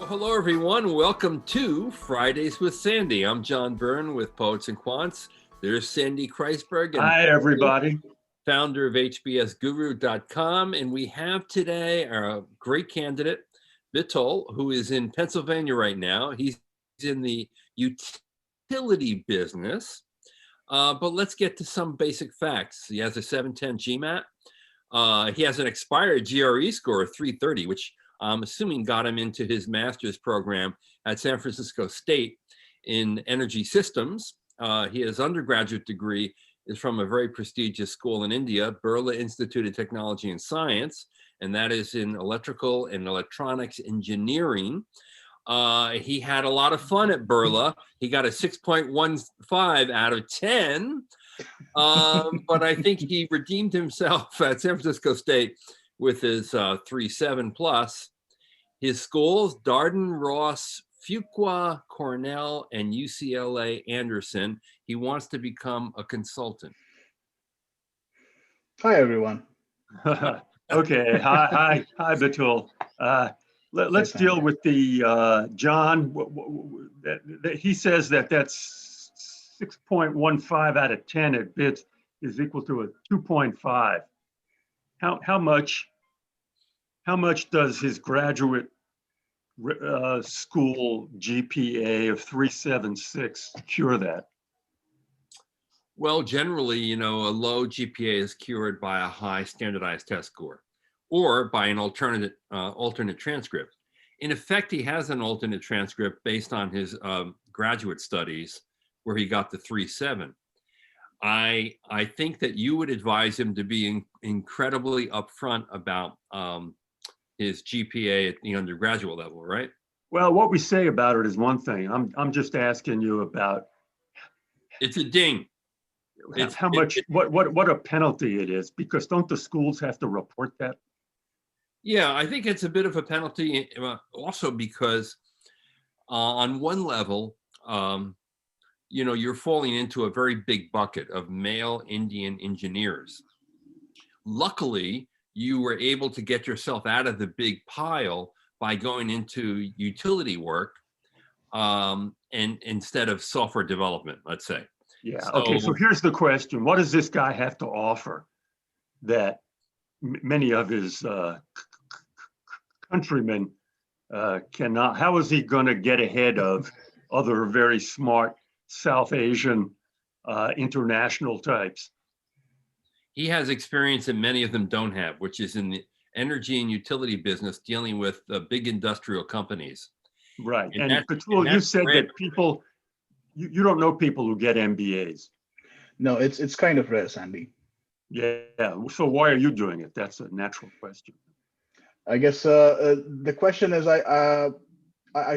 Well, hello, everyone. Welcome to Fridays with Sandy. I'm John Byrne with Poets and Quants. There's Sandy Kreisberg, and hi, everybody. Founder of HBSGuru.com. And we have today our great candidate, Vitul, who is in Pennsylvania right now. He's in the utility business. But let's get to some basic facts. He has a 710 GMAT. He has an expired GRE score of 330, which I'm assuming got him into his master's program at San Francisco State in energy systems. His undergraduate degree is from a very prestigious school in India, Birla Institute of Technology and Science, and that is in electrical and electronics engineering. He had a lot of fun at Birla. He got a 6.15 out of 10, but I think he redeemed himself at San Francisco State with his 3.7 plus. His schools, Darden, Ross, Fuqua, Cornell, and UCLA Anderson. He wants to become a consultant. Hi, everyone. Okay, hi, Vitul. Let's deal with the John. He says that's 6.15 out of 10 at BITS is equal to a 2.5. How much does his graduate school GPA of 3.76 cure that? Well, generally, a low GPA is cured by a high standardized test score or by an alternate transcript. In effect, he has an alternate transcript based on his graduate studies where he got the 3.7. I think that you would advise him to be incredibly upfront about his GPA at the undergraduate level, right? Well, what we say about it is one thing. I'm just asking you about. It's a ding. How much? What a penalty it is, because don't the schools have to report that? Yeah, I think it's a bit of a penalty, also because on one level, you're falling into a very big bucket of male Indian engineers. Luckily, you were able to get yourself out of the big pile by going into utility work and instead of software development, let's say. Yeah. Okay. So here's the question: what does this guy have to offer that many of his countrymen cannot? How is he going to get ahead of other very smart South Asian international types? He has experience that many of them don't have, which is in the energy and utility business, dealing with big industrial companies. Right. And Patul, you said that people, you don't know people who get MBAs. No, it's kind of rare, Sandy. Yeah. So why are you doing it? That's a natural question. I guess the question is, I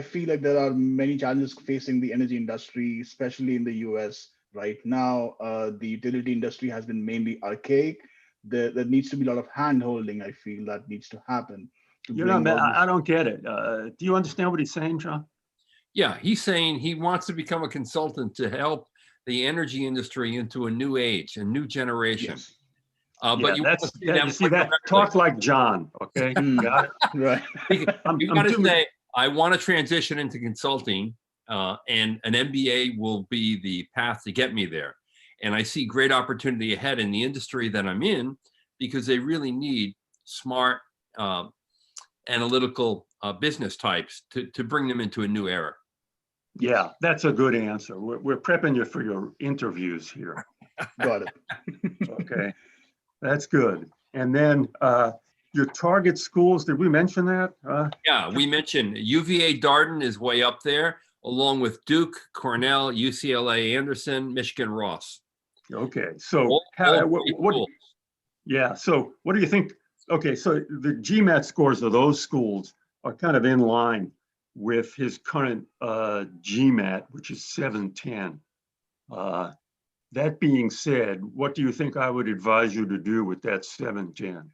feel like there are many challenges facing the energy industry, especially in the US. Right now, the utility industry has been mainly archaic. There needs to be a lot of hand-holding, I feel, that needs to happen. I don't get it. Do you understand what he's saying, John? Yeah, he's saying he wants to become a consultant to help the energy industry into a new age, a new generation. Yes. But you see that talk like John, okay? Got it? Right. You got to say, I want to transition into consulting. And an MBA will be the path to get me there. And I see great opportunity ahead in the industry that I'm in, because they really need smart, analytical business types to bring them into a new era. Yeah, that's a good answer. We're prepping you for your interviews here. Got it. Okay, that's good. And then your target schools, did we mention that? Yeah, we mentioned UVA Darden is way up there, along with Duke, Cornell, UCLA Anderson, Michigan Ross. Okay, so yeah, so what do you think? Okay, so the GMAT scores of those schools are kind of in line with his current GMAT, which is 710. That being said, what do you think I would advise you to do with that 710?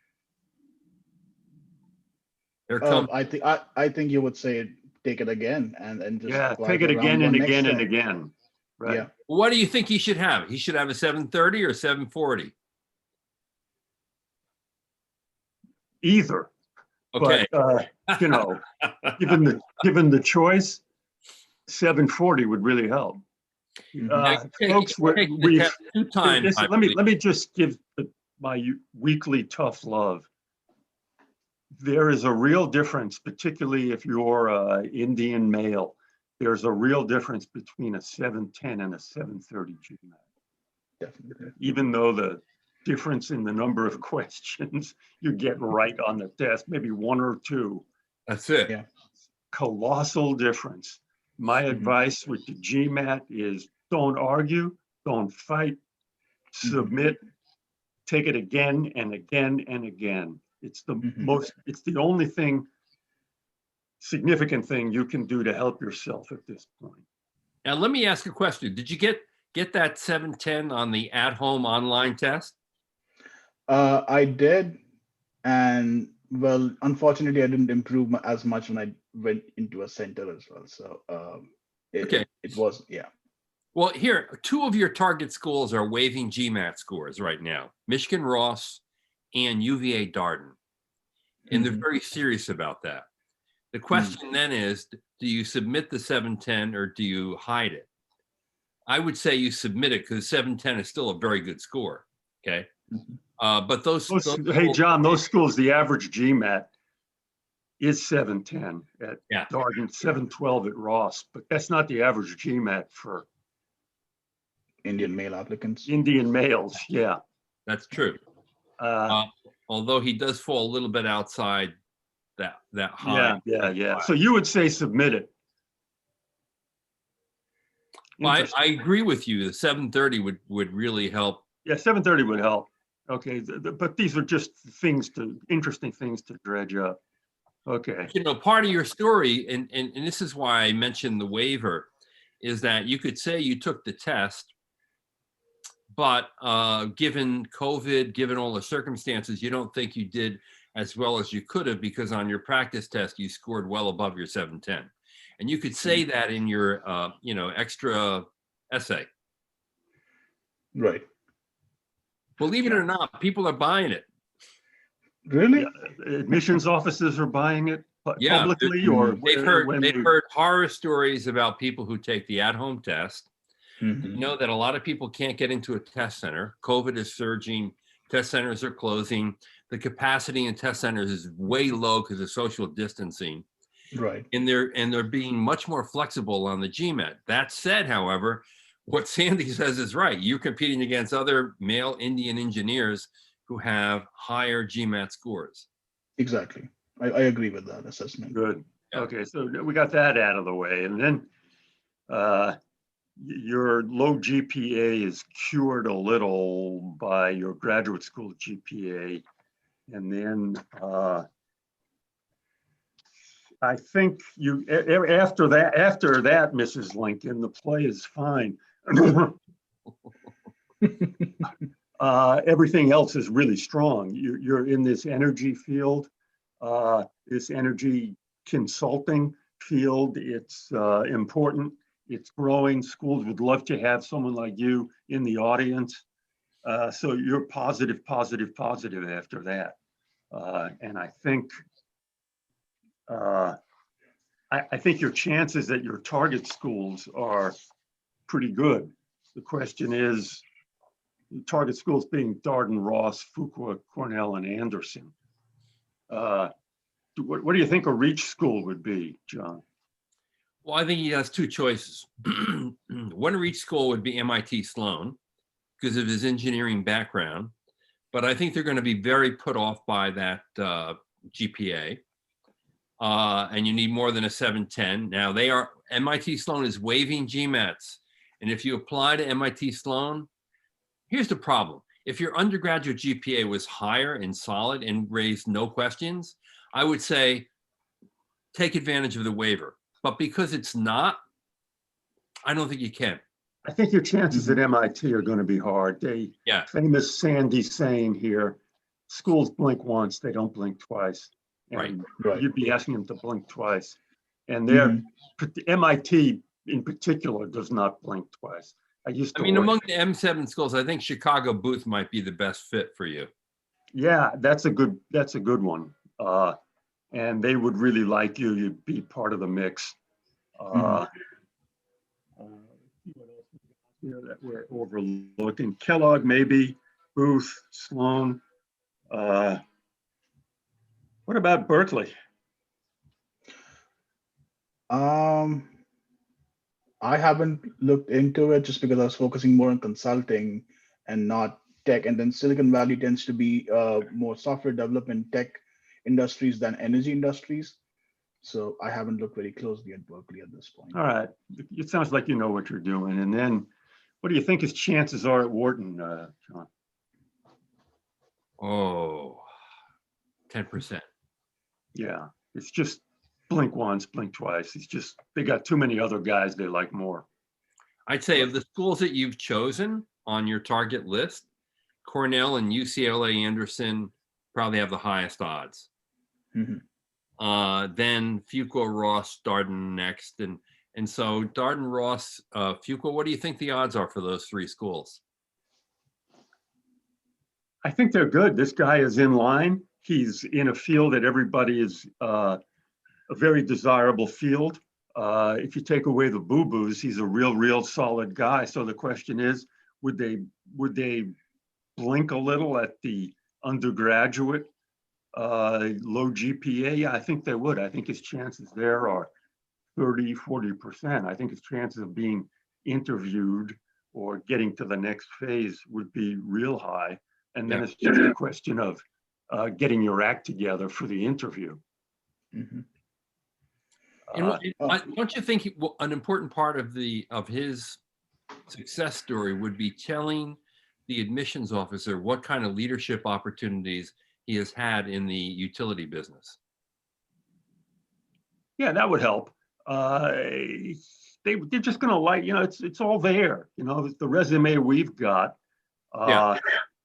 I think you would say take it again and just take it again and again and again. Right. Yeah. What do you think he should have? He should have a 730 or 740? Either. Okay. But, you know, given the choice, 740 would really help. Folks, take the we've, test 2 times. I let me, believe. let me just give my weekly tough love. There is a real difference, particularly if you're an Indian male. There's a real difference between a 710 and a 730 GMAT. Definitely. Even though the difference in the number of questions you get right on the test, maybe 1 or 2. That's it. Yeah. Colossal difference. My advice with the GMAT is don't argue, don't fight, submit, take it again and again and again. It's the it's the only significant thing you can do to help yourself at this point. Now, let me ask a question. Did you get that 710 on the at-home online test? I did, and well, unfortunately, I didn't improve as much when I went into a center as well. So Okay. it was, yeah. Well, here, 2 of your target schools are waiving GMAT scores right now, Michigan Ross and UVA Darden. And they're very serious about that. The question then is, do you submit the 710 or do you hide it? I would say you submit it because 710 is still a very good score. Okay. But those hey, schools, John, those schools, the average GMAT is 710 at Darden, 712 at Ross, but that's not the average GMAT for Indian male applicants. Indian males. Yeah. That's true. Although he does fall a little bit outside that high. Yeah. So you would say submit it. Well, I agree with you. The 730 would really help. Yeah, 730 would help. Okay, but these are just interesting things to dredge up. Okay. You know, part of your story, and this is why I mentioned the waiver, is that you could say you took the test, but given COVID, given all the circumstances, you don't think you did as well as you could have because on your practice test, you scored well above your 710. And you could say that in your, extra essay. Right. Believe it or not, people are buying it. Really? Yeah. Admissions offices are buying it publicly, or they've heard horror stories about people who take the at-home test. You know that a lot of people can't get into a test center. COVID is surging. Test centers are closing. The capacity in test centers is way low because of social distancing. Right. And they're being much more flexible on the GMAT. That said, however, what Sandy says is right. You're competing against other male Indian engineers who have higher GMAT scores. Exactly. I agree with that assessment. Good. Yeah. Okay, so we got that out of the way. And then your low GPA is cured a little by your graduate school GPA. And then I think after that, Mrs. Lincoln, the play is fine. Everything else is really strong. You're in this energy field, this energy consulting field. It's important. It's growing. Schools would love to have someone like you in the audience. So you're positive after that. And I think your chances at your target schools are pretty good. The question is, target schools being Darden, Ross, Fuqua, Cornell, and Anderson. What do you think a reach school would be, John? Well, I think he has 2 choices. One reach school would be MIT Sloan because of his engineering background, but I think they're going to be very put off by that GPA. And you need more than a 710. Now MIT Sloan is waiving GMATs. And if you apply to MIT Sloan, here's the problem. If your undergraduate GPA was higher and solid and raised no questions, I would say take advantage of the waiver. But because it's not, I don't think you can. I think your chances at MIT are going to be hard. Yeah. Famous Sandy saying here, schools blink once, they don't blink twice. And you'd be asking them to blink twice. And MIT in particular does not blink twice. Among the M7 schools, I think Chicago Booth might be the best fit for you. Yeah, that's a good one. and they would really like you. You'd be part of the mix. Let's see what else we got here that we're overlooking. Kellogg, maybe. Booth, Sloan. What about Berkeley? I haven't looked into it just because I was focusing more on consulting and not tech. And then Silicon Valley tends to be more software development tech industries than energy industries. So I haven't looked very closely at Berkeley at this point. All right. It sounds like you know what you're doing. And then what do you think his chances are at Wharton, John? Oh, 10%. Yeah, it's just blink once, blink twice. It's just, they got too many other guys they like more. I'd say of the schools that you've chosen on your target list, Cornell and UCLA Anderson probably have the highest odds. Mhm. Then Fuqua, Ross, Darden next. And so Darden, Ross, Fuqua, what do you think the odds are for those three schools? I think they're good. This guy is in line. He's in a field that everybody is a very desirable field. If you take away the boo-boos, he's a real solid guy. So the question is, would they blink a little at the undergraduate low GPA? Yeah, I think they would. I think his chances there are 30, 40%. I think his chances of being interviewed or getting to the next phase would be real high. And then it's just a question of getting your act together for the interview. Mhm. Don't you think an important part of his success story would be telling the admissions officer what kind of leadership opportunities he has had in the utility business? Yeah, that would help. They're just going to like, it's all there. The resume we've got. Yeah.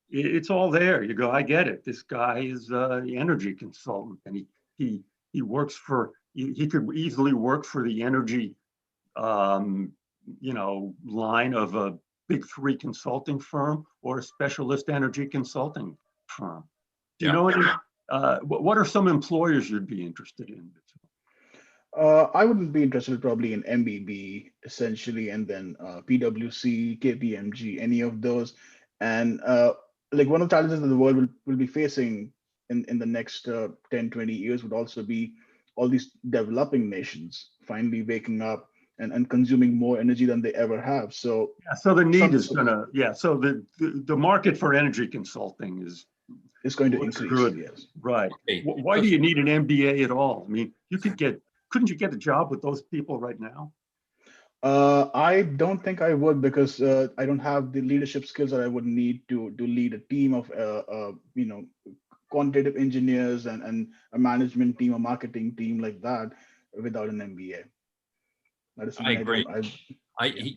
It's all there. You go, I get it. This guy is the energy consultant, and he works for. He could easily work for the energy, line of a big three consulting firm or a specialist energy consulting firm. Do you know any? What are some employers you'd be interested in? I wouldn't be interested probably in MBB essentially, and then PwC, KPMG, any of those. And like one of the challenges that the world will be facing in the next 10, 20 years would also be all these developing nations finally waking up and consuming more energy than they ever have. So yeah, so the need is gonna, so the market for energy consulting is going to increase. Good. Yes. Right. Okay. Why do you need an MBA at all? I mean, couldn't you get a job with those people right now? I don't think I would, because I don't have the leadership skills that I would need to lead a team of quantitative engineers and a management team, a marketing team like that without an MBA. That is I agree.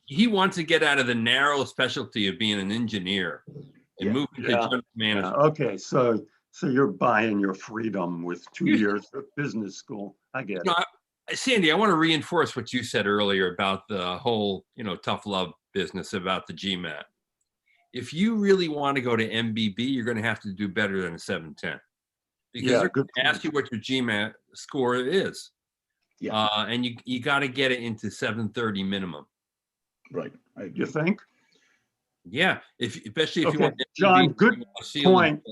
He wants to get out of the narrow specialty of being an engineer and move into general management. Okay, so you're buying your freedom with 2 years of business school. I get it. Sandy, I want to reinforce what you said earlier about the whole, tough love business about the GMAT. If you really want to go to MBB, you're going to have to do better than a 710, because they're going to ask you what your GMAT score is. Yeah. And you got to get it into 730 minimum. Right. You think? Yeah, especially if you want. John, good point.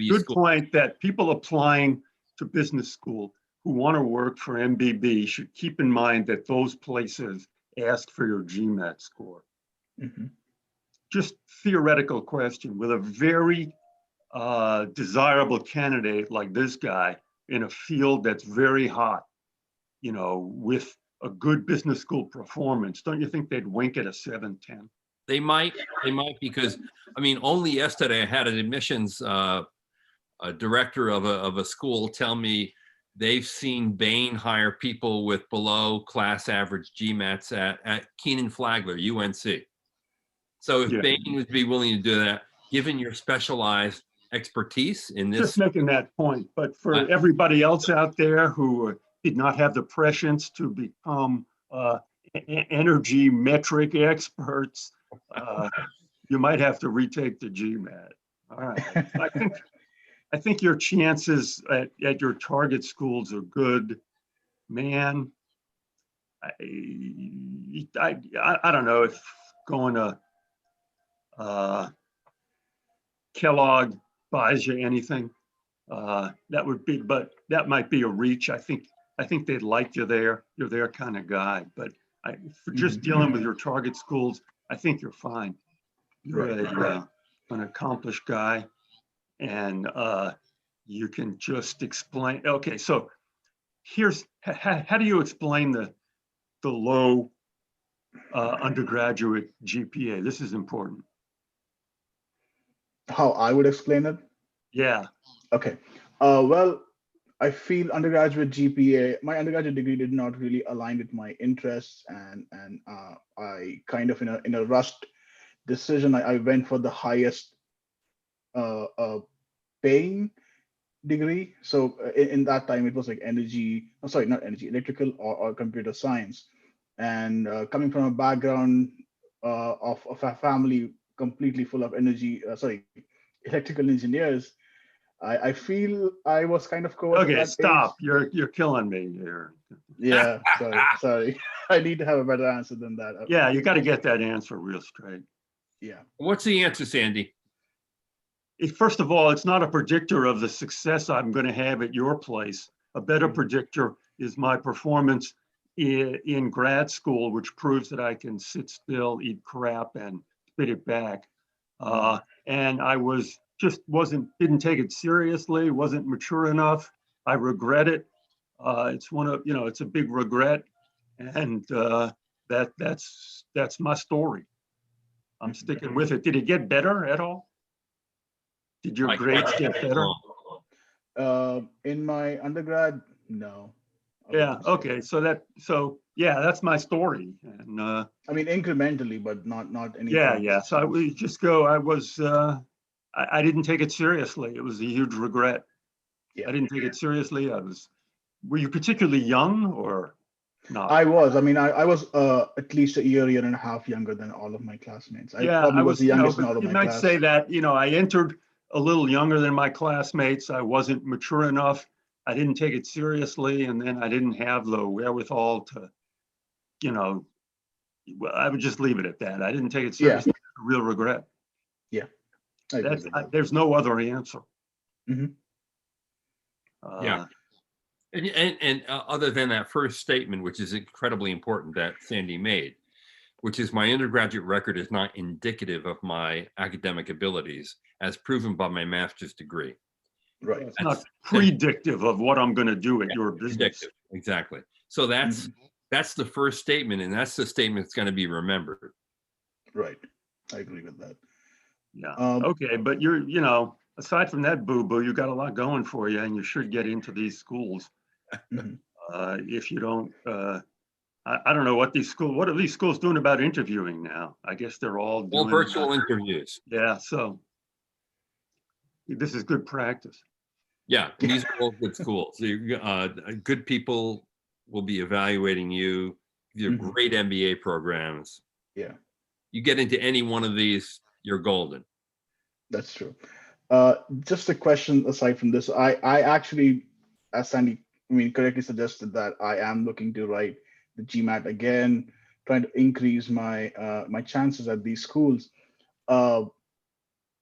Good point that people applying to business school who want to work for MBB should keep in mind that those places ask for your GMAT score. Mm-hmm. Just theoretical question. With a very desirable candidate like this guy in a field that's very hot, with a good business school performance, don't you think they'd wink at a 710? They might, because only yesterday I had an admissions director of a school tell me they've seen Bain hire people with below class average GMATs at Keenan-Flagler, UNC. So if Bain would be willing to do that, given your specialized expertise in this. Just making that point, but for everybody else out there who did not have the prescience to become energy metric experts, you might have to retake the GMAT. All right. I think your chances at your target schools are good, man. I don't know if going to Kellogg buys you anything. That would be, but that might be a reach. I think they'd like you there. You're their kind of guy. But for just dealing with your target schools, I think you're fine. You're an accomplished guy, and you can just explain. Okay, so here's how do you explain the low undergraduate GPA? This is important. How I would explain it? Yeah. Okay. Well, I feel undergraduate GPA, my undergraduate degree did not really align with my interests, and I kind of in a rushed decision, I went for the highest paying degree. So in that time, it was like electrical or computer science. And coming from a background of a family completely full of electrical engineers, I feel I was kind of covered. Okay, stop. You're killing me here. Yeah, sorry. I need to have a better answer than that. Yeah, you got to get that answer real straight. Yeah. What's the answer, Sandy? First of all, it's not a predictor of the success I'm going to have at your place. A better predictor is my performance in grad school, which proves that I can sit still, eat crap, and spit it back. And I didn't take it seriously, wasn't mature enough. I regret it. It's it's a big regret, and that's my story. I'm sticking with it. Did it get better at all? Did your grades get better? In my undergrad, no. Yeah. Okay. So yeah, that's my story. And I mean, incrementally, but not anything. Yeah. So I would just go. I didn't take it seriously. It was a huge regret. Yeah. I didn't take it seriously. Were you particularly young or not? I was. I mean, I was at least a year and a half younger than all of my classmates. I probably was the youngest in all of my class. You might say that, I entered a little younger than my classmates. I wasn't mature enough. I didn't take it seriously. And then I didn't have the wherewithal to, I would just leave it at that. I didn't take it seriously. Yeah. Real regret. Yeah. There's no other answer. Mm-hmm. Yeah. And other than that first statement, which is incredibly important that Sandy made, which is my undergraduate record is not indicative of my academic abilities as proven by my master's degree. Right. It's not predictive of what I'm going to do at your business. Predictive. Exactly. So that's the first statement, and that's the statement that's going to be remembered. Right. I agree with that. Yeah. Okay. But you're, aside from that boo-boo, you got a lot going for you, and you should get into these schools. If you don't, I don't know what are these schools doing about interviewing now? I guess they're all doing virtual interviews. Yeah. So this is good practice. Yeah. These are all good schools. Good people will be evaluating you. They're great MBA programs. Yeah. You get into any one of these, you're golden. That's true. Just a question aside from this, I actually, as Sandy correctly suggested, that I am looking to write the GMAT again, trying to increase my my chances at these schools.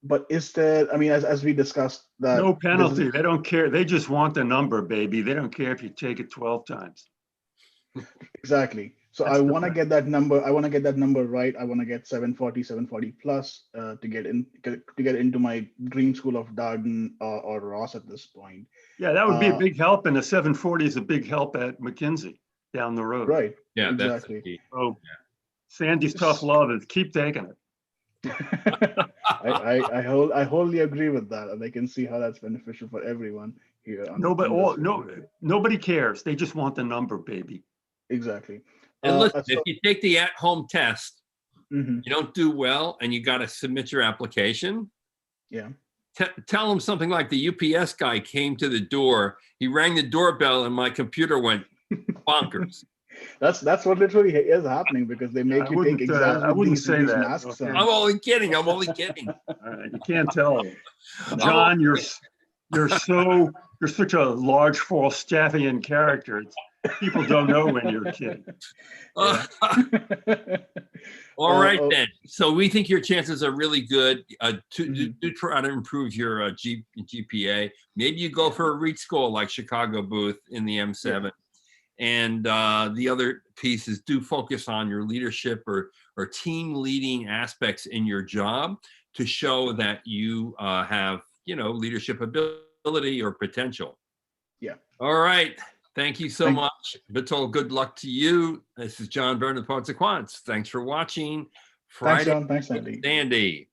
But is there, as we discussed, that no penalty. They don't care. They just want the number, baby. They don't care if you take it 12 times. Exactly. So I want to get that number. I want to get that number right. I want to get 740 plus to get into my dream school of Darden or Ross at this point. Yeah, that would be a big help, and the 740 is a big help at McKinsey down the road. Right. Yeah, exactly. So Sandy's tough love is keep taking it. I wholly agree with that, and I can see how that's beneficial for everyone here. Nobody cares. They just want the number, baby. Exactly. And listen, if you take the at-home test, you don't do well, and you got to submit your application. Yeah. Tell them something like the UPS guy came to the door. He rang the doorbell, and my computer went bonkers. That's what literally is happening, because they make you take exams. I wouldn't say that. Masks on. I'm only kidding. I'm only kidding. You can't tell. John, you're such a large Falstaffian character. People don't know when you're kidding. Yeah. All right, then. So we think your chances are really good. Do try to improve your GPA. Maybe you go for a REIT school like Chicago Booth in the M7. And the other piece is do focus on your leadership or team leading aspects in your job to show that you have, leadership ability or potential. Yeah. All right. Thank you so much, Vital. Good luck to you. This is John Byrne of Poets and Quants. Thanks for watching. Thanks, John. Thanks, Andy. Sandy.